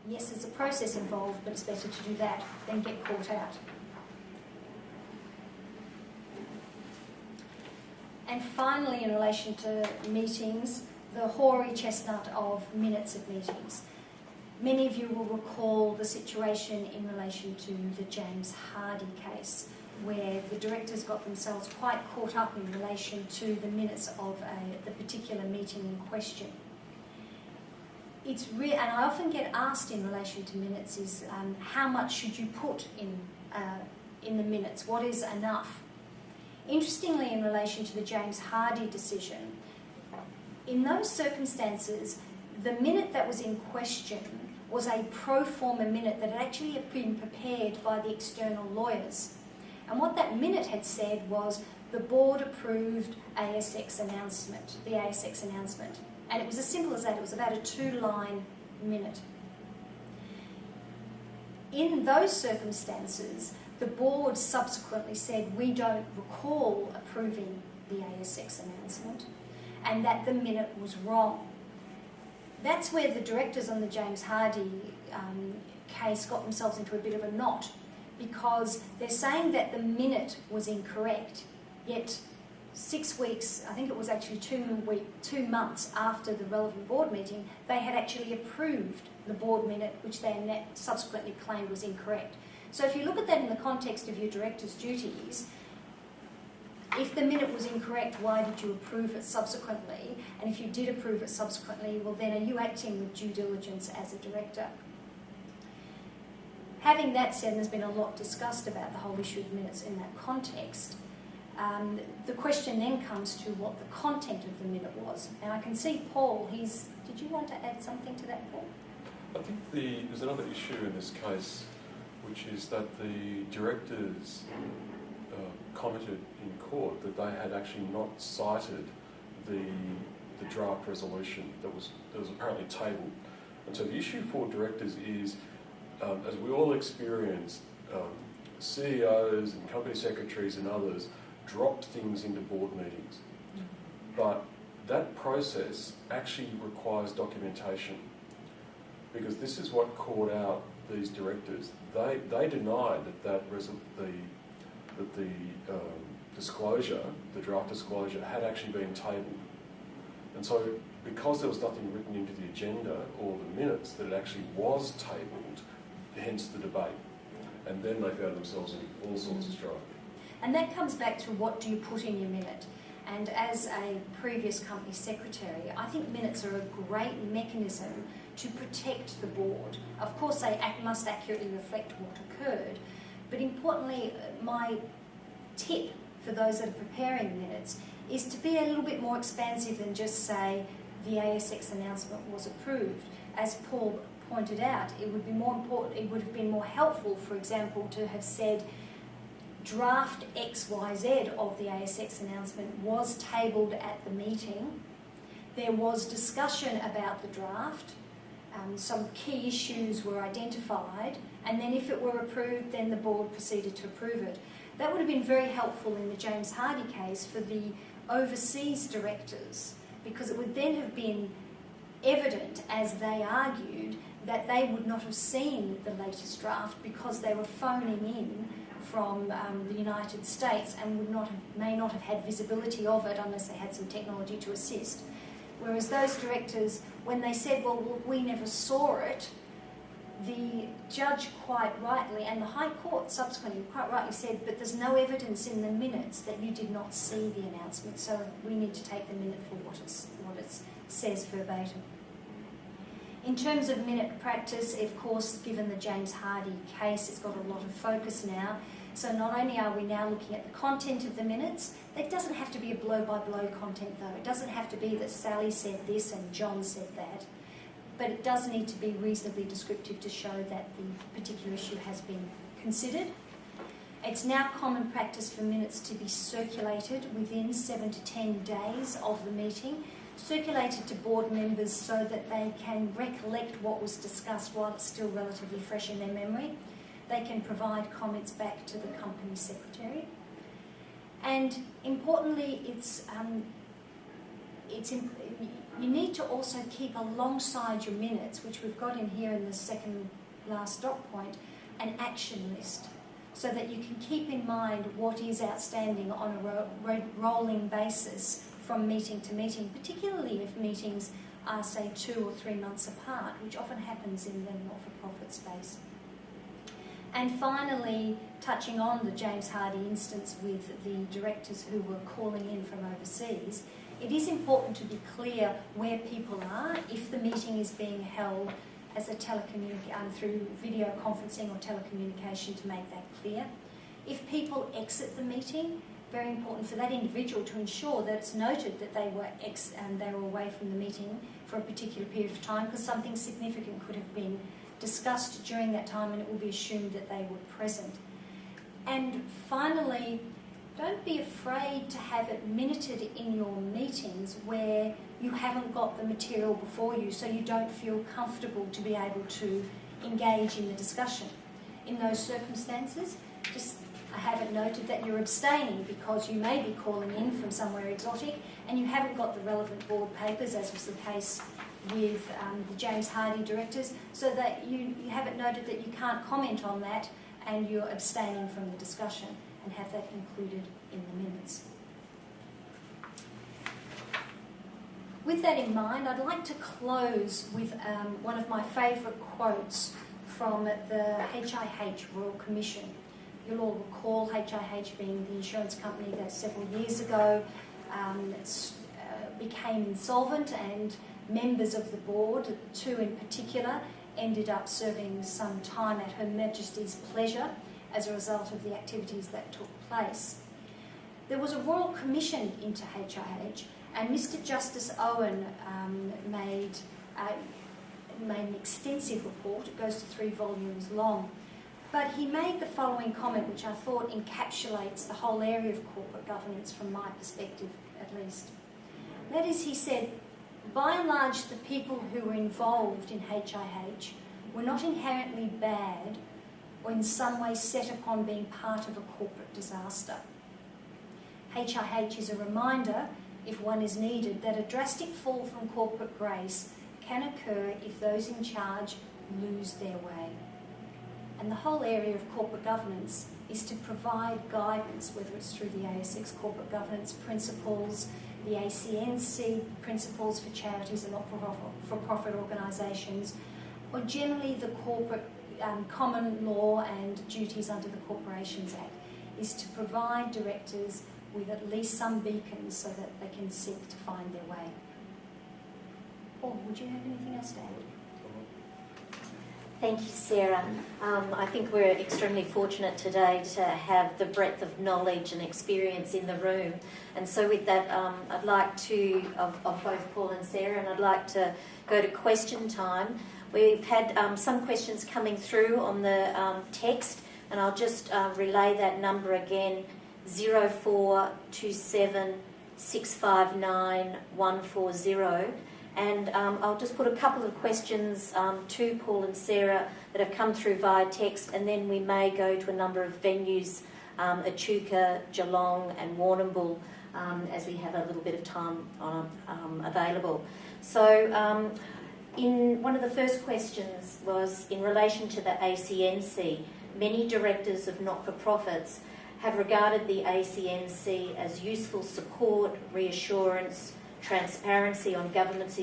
Yes, there's a process involved, but it's better to do that than get caught out. And finally, in relation to meetings, the hoary chestnut of minutes of meetings. Many of you will recall the situation in relation to the James Hardy case, where the directors got themselves quite caught up in relation to the minutes of the particular meeting in question. And I often get asked in relation to minutes is how much should you put in the minutes? What is enough? Interestingly, in relation to the James Hardy decision, in those circumstances, the minute that was in question was a pro forma minute that had actually been prepared by the external lawyers. And what that minute had said was the board approved the ASX announcement. And it was as simple as that. It was about a 2-line minute. In those circumstances, the board subsequently said, we don't recall approving the ASX announcement, and that the minute was wrong. That's where the directors on the James Hardy case got themselves into a bit of a knot, because they're saying that the minute was incorrect, yet 6 weeks, I think it was actually 2 months after the relevant board meeting, they had actually approved the board minute, which they subsequently claimed was incorrect. So if you look at that in the context of your director's duties, if the minute was incorrect, why did you approve it subsequently? And if you did approve it subsequently, well then are you acting with due diligence as a director? Having that said, there's been a lot discussed about the whole issue of minutes in that context. The question then comes to what the content of the minute was. And I can see Paul, did you want to add something to that, Paul? I think there's another issue in this case, which is that the directors commented in court that they had actually not cited the draft resolution that was apparently tabled. And so the issue for directors is, as we all experience, CEOs and company secretaries and others dropped things into board meetings. But that process actually requires documentation, because this is what caught out these directors. They denied that the disclosure, the draft disclosure, had actually been tabled. And so because there was nothing written into the agenda or the minutes that it actually was tabled, hence the debate. And then they found themselves in all sorts of strife. And that comes back to what do you put in your minute. And as a previous company secretary, I think minutes are a great mechanism to protect the board. Of course, they must accurately reflect what occurred. But importantly, my tip for those that are preparing minutes is to be a little bit more expansive than just say the ASX announcement was approved. As Paul pointed out, it would be more important, it would have been more helpful, for example, to have said draft XYZ of the ASX announcement was tabled at the meeting. There was discussion about the draft. Some key issues were identified, and then if it were approved, then the board proceeded to approve it. That would have been very helpful in the James Hardy case for the overseas directors, because it would then have been evident, as they argued, that they would not have seen the latest draft because they were phoning in from the United States and may not have had visibility of it unless they had some technology to assist. Whereas those directors, when they said, well, we never saw it, the judge quite rightly, and the High Court subsequently quite rightly said, but there's no evidence in the minutes that you did not see the announcement, so we need to take the minute for what it says verbatim. In terms of minute practice, of course, given the James Hardy case, it's got a lot of focus now. So not only are we now looking at the content of the minutes, it doesn't have to be a blow-by-blow content though. It doesn't have to be that Sally said this and John said that. But it does need to be reasonably descriptive to show that the particular issue has been considered. It's now common practice for minutes to be circulated within 7 to 10 days of the meeting, circulated to board members so that they can recollect what was discussed while it's still relatively fresh in their memory. They can provide comments back to the company secretary. you need to also keep alongside your minutes, which we've got in here in the second last dot point, an action list, so that you can keep in mind what is outstanding on a rolling basis from meeting to meeting, particularly if meetings are, say, 2 or 3 months apart, which often happens in the not-for-profit space. And finally, touching on the James Hardie instance with the directors who were calling in from overseas, it is important to be clear where people are if the meeting is being held as a through video conferencing or telecommunication, to make that clear. If people exit the meeting, very important for that individual to ensure that it's noted that they were away from the meeting for a particular period of time, because something significant could have been discussed during that time and it will be assumed that they were present. And finally, don't be afraid to have it minuted in your meetings where you haven't got the material before you, so you don't feel comfortable to be able to engage in the discussion. In those circumstances, just have it noted that you're abstaining because you may be calling in from somewhere exotic and you haven't got the relevant board papers, as was the case with the James Hardie directors, so that you have it noted that you can't comment on that and you're abstaining from the discussion, and have that included in the minutes. With that in mind, I'd like to close with one of my favourite quotes from the HIH Royal Commission. You'll all recall HIH being the insurance company that several years ago became insolvent, and members of the board, 2 in particular, ended up serving some time at Her Majesty's pleasure as a result of the activities that took place. There was a Royal Commission into HIH, and Mr Justice Owen made an extensive report. It goes to 3 volumes long. But he made the following comment, which I thought encapsulates the whole area of corporate governance from my perspective, at least. That is, he said, by and large, the people who were involved in HIH were not inherently bad or in some way set upon being part of a corporate disaster. HIH is a reminder, if one is needed, that a drastic fall from corporate grace can occur if those in charge lose their way. And the whole area of corporate governance is to provide guidance, whether it's through the ASX corporate governance principles, the ACNC principles for charities and not-for-profit organisations, or generally the corporate common law and duties under the Corporations Act, is to provide directors with at least some beacons so that they can seek to find their way. Paul, would you have anything else to add? Thank you, Sarah. I think we're extremely fortunate today to have the breadth of knowledge and experience in the room. And so with that, I'd like to, of both Paul and Sarah, and I'd like to go to question time. We've had some questions coming through on the text, and I'll just relay that number again, 0427 659 140. And I'll just put a couple of questions to Paul and Sarah that have come through via text, and then we may go to a number of venues, Echuca, Geelong and Warrnambool, as we have a little bit of time available. So in one of the first questions was in relation to the ACNC. Many directors of not-for-profits have regarded the ACNC as useful support, reassurance, transparency on governance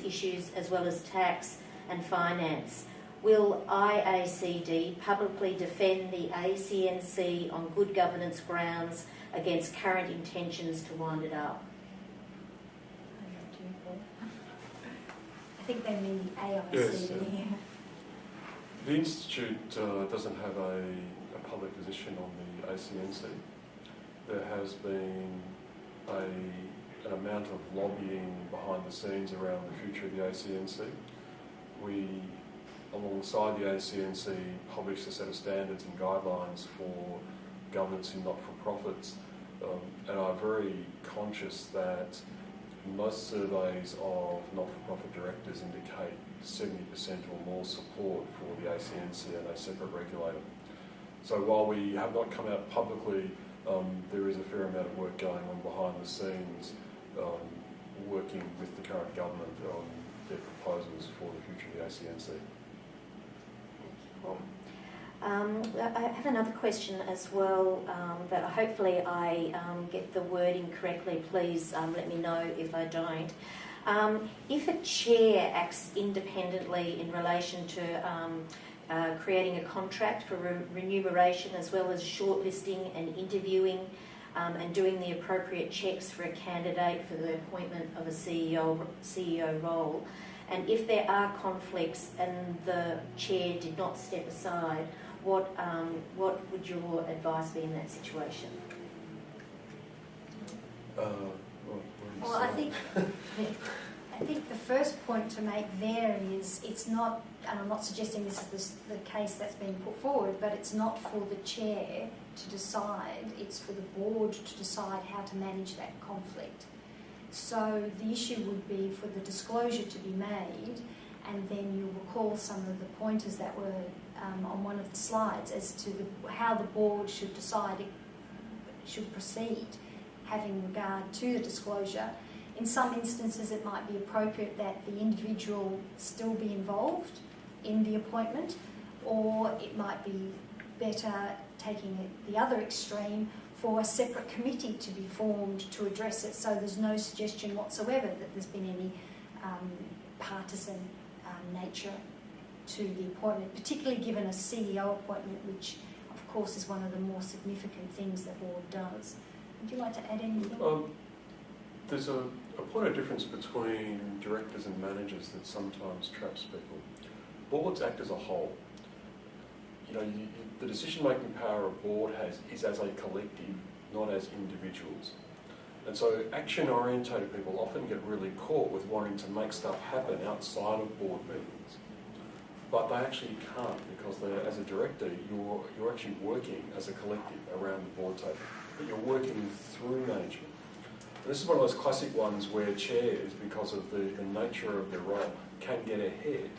issues as well as tax and finance. Will IACD publicly defend the ACNC on good governance grounds against current intentions to wind it up? I think they mean AICD. Yes, the Institute doesn't have a public position on the ACNC. There has been an amount of lobbying behind the scenes around the future of the ACNC. We, alongside the ACNC, published a set of standards and guidelines for governance in not-for-profits, and are very conscious that most surveys of not-for-profit directors indicate 70% or more support for the ACNC and a separate regulator. So while we have not come out publicly, there is a fair amount of work going on behind the scenes working with the current government on their proposals for the future of the ACNC. Cool. I have another question as well, that hopefully I get the wording correctly. Please let me know if I don't. If a chair acts independently in relation to creating a contract for remuneration, as well as shortlisting and interviewing and doing the appropriate checks for a candidate for the appointment of a CEO role, and if there are conflicts and the chair did not step aside, what would your advice be in that situation? Well, I think the first point to make there is it's not, and I'm not suggesting this is the case that's being put forward, but it's not for the chair to decide, it's for the board to decide how to manage that conflict. So the issue would be for the disclosure to be made, and then you'll recall some of the pointers that were on one of the slides as to how the board should decide it should proceed, having regard to the disclosure. In some instances, it might be appropriate that the individual still be involved in the appointment, or it might be better taking it the other extreme for a separate committee to be formed to address it, so there's no suggestion whatsoever that there's been any partisan nature to the appointment, particularly given a CEO appointment, which of course is one of the more significant things the board does. Would you like to add anything? There's a point of difference between directors and managers that sometimes traps people. Boards act as a whole. You know, the decision-making power a board has is as a collective, not as individuals. And so action-orientated people often get really caught with wanting to make stuff happen outside of board meetings. But they actually can't, because as a director, you're actually working as a collective around the board table, but you're working through management. And this is one of those classic ones where chairs, because of the nature of their role, can get ahead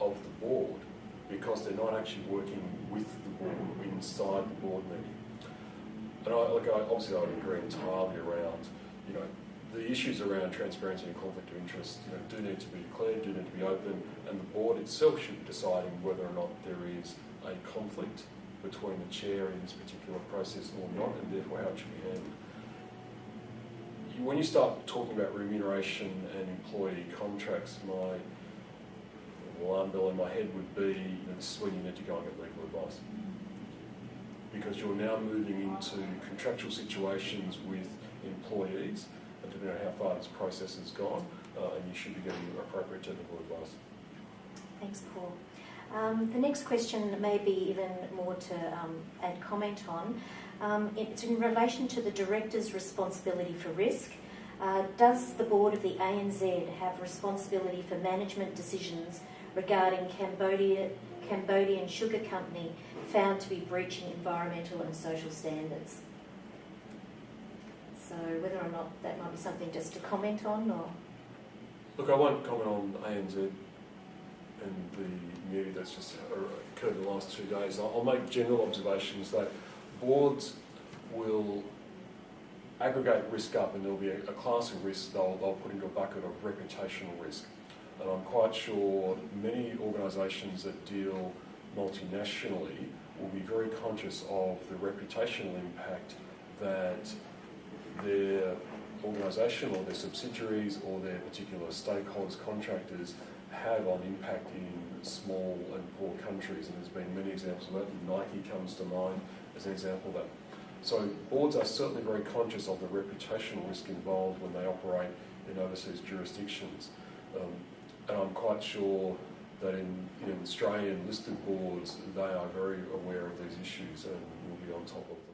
of the board because they're not actually working with the board inside the board meeting. And obviously I would agree entirely around, you know, the issues around transparency and conflict of interest, you know, do need to be declared, do need to be open, and the board itself should be deciding whether or not there is a conflict between the chair in this particular process or not, and therefore how it should be handled. When you start talking about remuneration and employee contracts, my alarm bell in my head would be, you know, this is when you need to go and get legal advice. Because you're now moving into contractual situations with employees, and depending on how far this process has gone, and you should be getting appropriate technical advice. Thanks, Paul. The next question may be even more to add comment on. It's in relation to the director's responsibility for risk. Does the board of the ANZ have responsibility for management decisions regarding Cambodian sugar company found to be breaching environmental and social standards? So whether or not that might be something just to comment on, or... Look, I won't comment on ANZ and the news that's just occurred in the last 2 days. I'll make general observations that boards will aggregate risk up, and there'll be a class of risk they'll put into a bucket of reputational risk. And I'm quite sure many organisations that deal multinationally will be very conscious of the reputational impact that their organisation or their subsidiaries or their particular stakeholders, contractors, have on impacting small and poor countries. And there's been many examples of that. Nike comes to mind as an example of that. So boards are certainly very conscious of the reputational risk involved when they operate in overseas jurisdictions. And I'm quite sure that in Australian listed boards, they are very aware of these issues and will be on top of them.